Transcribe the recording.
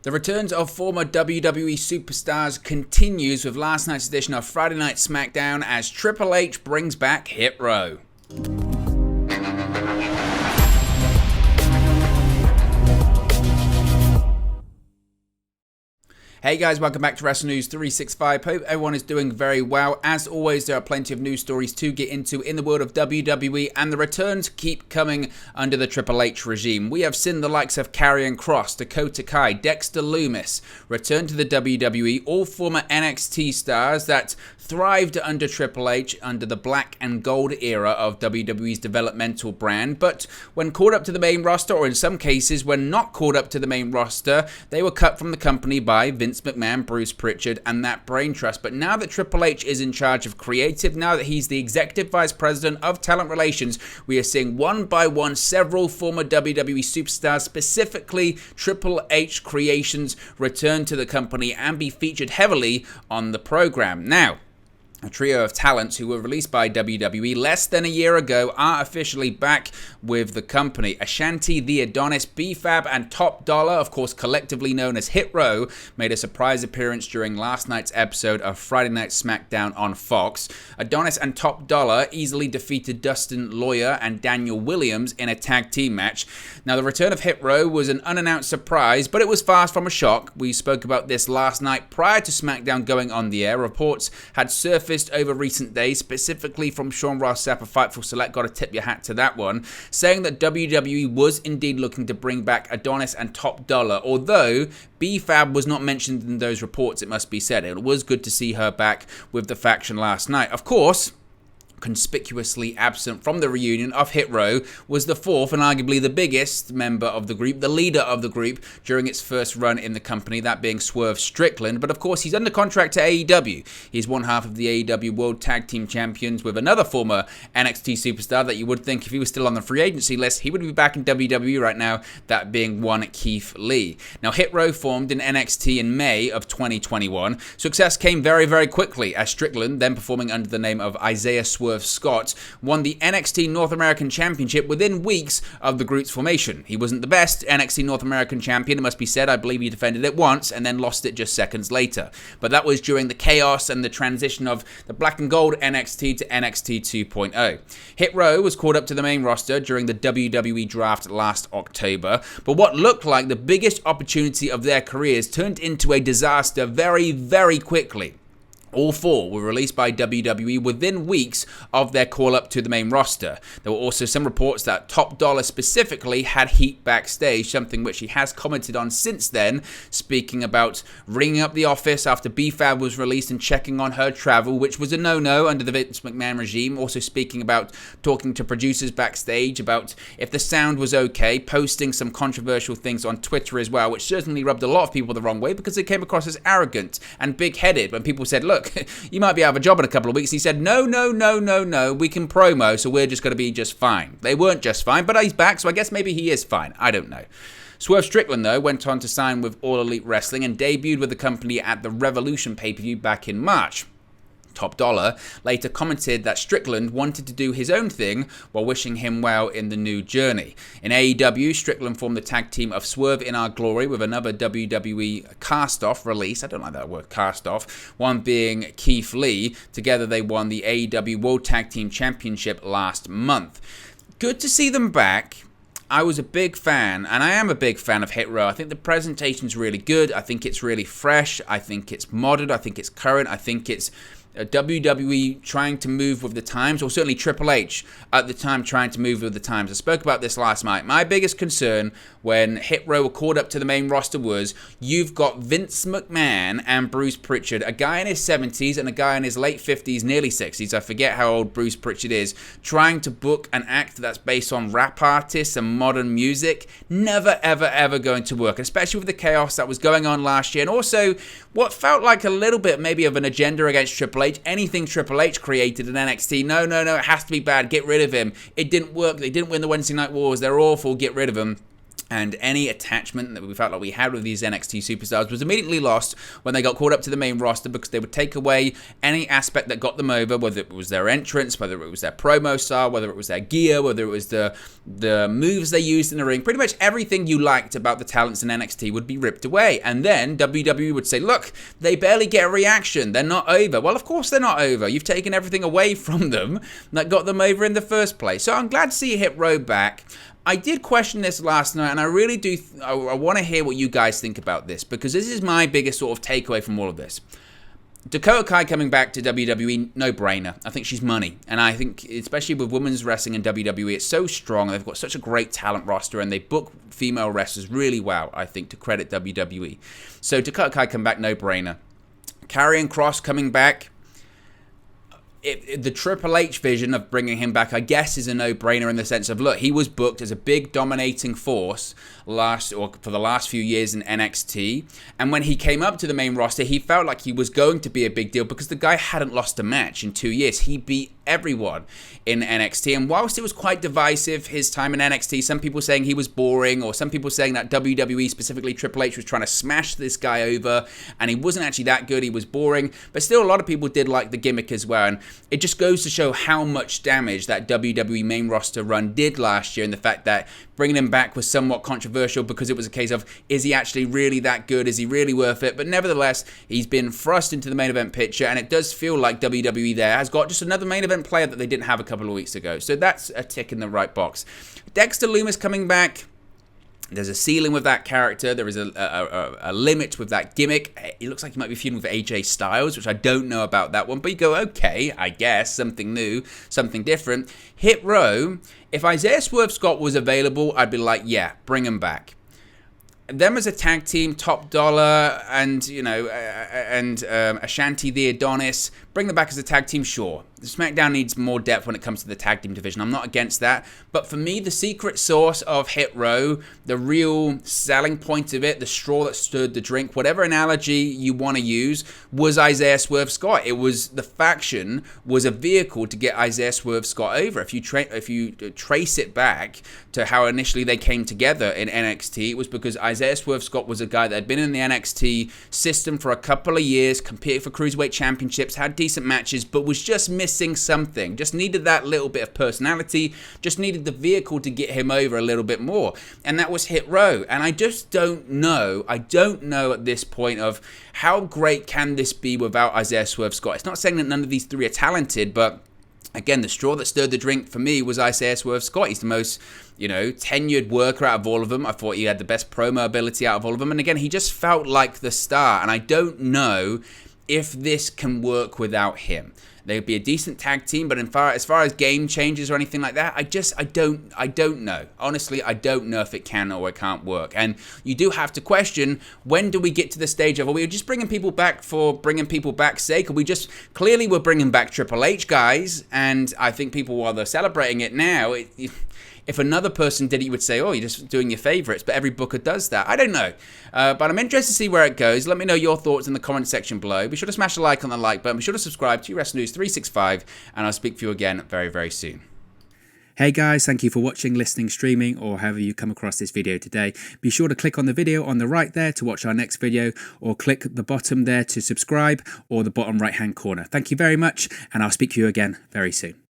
The returns of former WWE superstars continues with last night's edition of Friday Night SmackDown as Triple H brings back Hit Row. Hey guys, welcome back to Wrestle News 365. Hope everyone is doing very well. As always, there are plenty of news stories to get into in the world of WWE, and the returns keep coming under the Triple H regime. We have seen the likes of Karrion Kross, Dakota Kai, Dexter Lumis return to the WWE, all former NXT stars that thrived under Triple H under the black and gold era of WWE's developmental brand, but when called up to the main roster, or in some cases when not called up to the main roster, they were cut from the company by Vince McMahon, Bruce Pritchard, and that brain trust. But now that Triple H is in charge of creative, now that he's the executive vice president of talent relations, we are seeing one by one several former WWE superstars, specifically Triple H creations, return to the company and be featured heavily on the program. Now, a trio of talents who were released by WWE less than a year ago are officially back with the company. Ashanti, The Adonis, B-Fab, and Top Dollar, of course collectively known as Hit Row, made a surprise appearance during last night's episode of Friday Night SmackDown on Fox. Adonis and Top Dollar easily defeated Dustin Lawyer and Daniel Williams in a tag team match. Now, the return of Hit Row was an unannounced surprise, but it was far from a shock. We spoke about this last night prior to SmackDown going on the air. Reports had surfaced over recent days, specifically from Sean Ross Sapp of Fightful Select, got to tip your hat to that one, saying that WWE was indeed looking to bring back Adonis and Top Dollar, although B-Fab was not mentioned in those reports, it must be said. It was good to see her back with the faction last night. Of course, conspicuously absent from the reunion of Hit Row was the fourth and arguably the biggest member of the group, the leader of the group during its first run in the company, that being Swerve Strickland. But of course, he's under contract to AEW. He's one half of the AEW World Tag Team Champions with another former NXT superstar that you would think if he was still on the free agency list, he would be back in WWE right now, that being one Keith Lee. Now, Hit Row formed in NXT in May of 2021. Success came very, very quickly as Strickland, then performing under the name of Isaiah Swerve Scott, won the NXT North American Championship within weeks of the group's formation. He wasn't the best NXT North American champion, it must be said. I believe he defended it once and then lost it just seconds later. But that was during the chaos and the transition of the black and gold NXT to NXT 2.0. Hit Row was called up to the main roster during the WWE draft last October, but what looked like the biggest opportunity of their careers turned into a disaster very, very quickly. All four were released by WWE within weeks of their call-up to the main roster. There were also some reports that Top Dollar specifically had heat backstage, something which he has commented on since then, speaking about ringing up the office after B-Fab was released and checking on her travel, which was a no-no under the Vince McMahon regime. Also speaking about talking to producers backstage about if the sound was okay, posting some controversial things on Twitter as well, which certainly rubbed a lot of people the wrong way because it came across as arrogant and big-headed when people said, look, you might be out of a job in a couple of weeks. He said, no, we can promo, so we're just going to be just fine. They weren't just fine, but he's back, so I guess maybe he is fine. I don't know. Swerve Strickland, though, went on to sign with All Elite Wrestling and debuted with the company at the Revolution pay-per-view back in March. Top Dollar later commented that Strickland wanted to do his own thing while wishing him well in the new journey. In AEW, Strickland formed the tag team of Swerve in Our Glory with another WWE cast-off release. I don't like that word, cast-off. One being Keith Lee. Together they won the AEW World Tag Team Championship last month. Good to see them back. I was a big fan, and I am a big fan of Hit Row. I think the presentation's really good. I think it's really fresh. I think it's modern. I think it's current. I think it's WWE trying to move with the times, or certainly Triple H at the time trying to move with the times. I spoke about this last night. My biggest concern when Hit Row were called up to the main roster was you've got Vince McMahon and Bruce Pritchard, a guy in his 70s and a guy in his late 50s, nearly 60s, I forget how old Bruce Pritchard is, trying to book an act that's based on rap artists and modern music. Never, ever, ever going to work, especially with the chaos that was going on last year, and also what felt like a little bit maybe of an agenda against Triple H. Anything Triple H created in NXT, no, it has to be bad, get rid of him. It didn't work, they didn't win the Wednesday Night Wars, they're awful, get rid of him. And any attachment that we felt like we had with these NXT superstars was immediately lost when they got called up to the main roster, because they would take away any aspect that got them over, whether it was their entrance, whether it was their promo style, whether it was their gear, whether it was the moves they used in the ring. Pretty much everything you liked about the talents in NXT would be ripped away. And then WWE would say, look, they barely get a reaction. They're not over. Well, of course they're not over. You've taken everything away from them that got them over in the first place. So I'm glad to see Hit Row back. I did question this last night, and I really do, I want to hear what you guys think about this, because this is my biggest sort of takeaway from all of this. Dakota Kai coming back to WWE, no-brainer. I think she's money, and I think, especially with women's wrestling in WWE, it's so strong. They've got such a great talent roster, and they book female wrestlers really well, I think, to credit WWE. So Dakota Kai come back, no-brainer. Karrion Kross coming back. The Triple H vision of bringing him back, I guess, is a no-brainer in the sense of, look, he was booked as a big dominating force for the last few years in NXT, and when he came up to the main roster, he felt like he was going to be a big deal because the guy hadn't lost a match in 2 years. He beat everyone in NXT, and whilst it was quite divisive, his time in NXT, some people saying he was boring, or some people saying that WWE, specifically Triple H, was trying to smash this guy over, and he wasn't actually that good, he was boring, but still a lot of people did like the gimmick as well, and it just goes to show how much damage that WWE main roster run did last year, and the fact that bringing him back was somewhat controversial because it was a case of, is he actually really that good? Is he really worth it? But nevertheless, he's been thrust into the main event picture, and it does feel like WWE there has got just another main event player that they didn't have a couple of weeks ago. So that's a tick in the right box. Dexter Lumis coming back. There's a ceiling with that character. There is a limit with that gimmick. It looks like he might be feuding with AJ Styles, which I don't know about that one. But you go, okay, I guess, something new, something different. Hit Row, if Isaiah Swerve Scott was available, I'd be like, yeah, bring him back. Them as a tag team, Top Dollar and, Ashanti the Adonis, bring them back as a tag team, sure. SmackDown needs more depth when it comes to the tag team division. I'm not against that. But for me, the secret sauce of Hit Row, the real selling point of it, the straw that stirred the drink, whatever analogy you want to use, was Isaiah Swerve Scott. It was, the faction was a vehicle to get Isaiah Swerve Scott over. If you trace it back to how initially they came together in NXT, it was because Isaiah Swerve Scott was a guy that had been in the NXT system for a couple of years, competed for Cruiserweight Championships, had decent matches, but was just missing something. Just needed that little bit of personality, just needed the vehicle to get him over a little bit more. And that was Hit Row. And I just don't know at this point of how great can this be without Isaiah Swerve Scott. It's not saying that none of these three are talented, but again, the straw that stirred the drink for me was Isaiah Swerve Scott. He's the most, tenured worker out of all of them. I thought he had the best promo ability out of all of them. And again, he just felt like the star. And I don't know if this can work without him. They'd be a decent tag team, but as far as game changes or anything like that, I don't know. Honestly, I don't know if it can or it can't work. And you do have to question, when do we get to the stage of, are we just bringing people back for bringing people back's sake? Are we just, clearly we're bringing back Triple H, guys, and I think people, while they're celebrating it now, if another person did it, you would say, oh, you're just doing your favorites, but every booker does that. I don't know. But I'm interested to see where it goes. Let me know your thoughts in the comment section below. Be sure to smash the like on the like button. Be sure to subscribe to Wrestling News 365, and I'll speak to you again very, very soon. Hey guys, thank you for watching, listening, streaming, or however you come across this video today. Be sure to click on the video on the right there to watch our next video, or click the bottom there to subscribe, or the bottom right hand corner. Thank you very much, and I'll speak to you again very soon.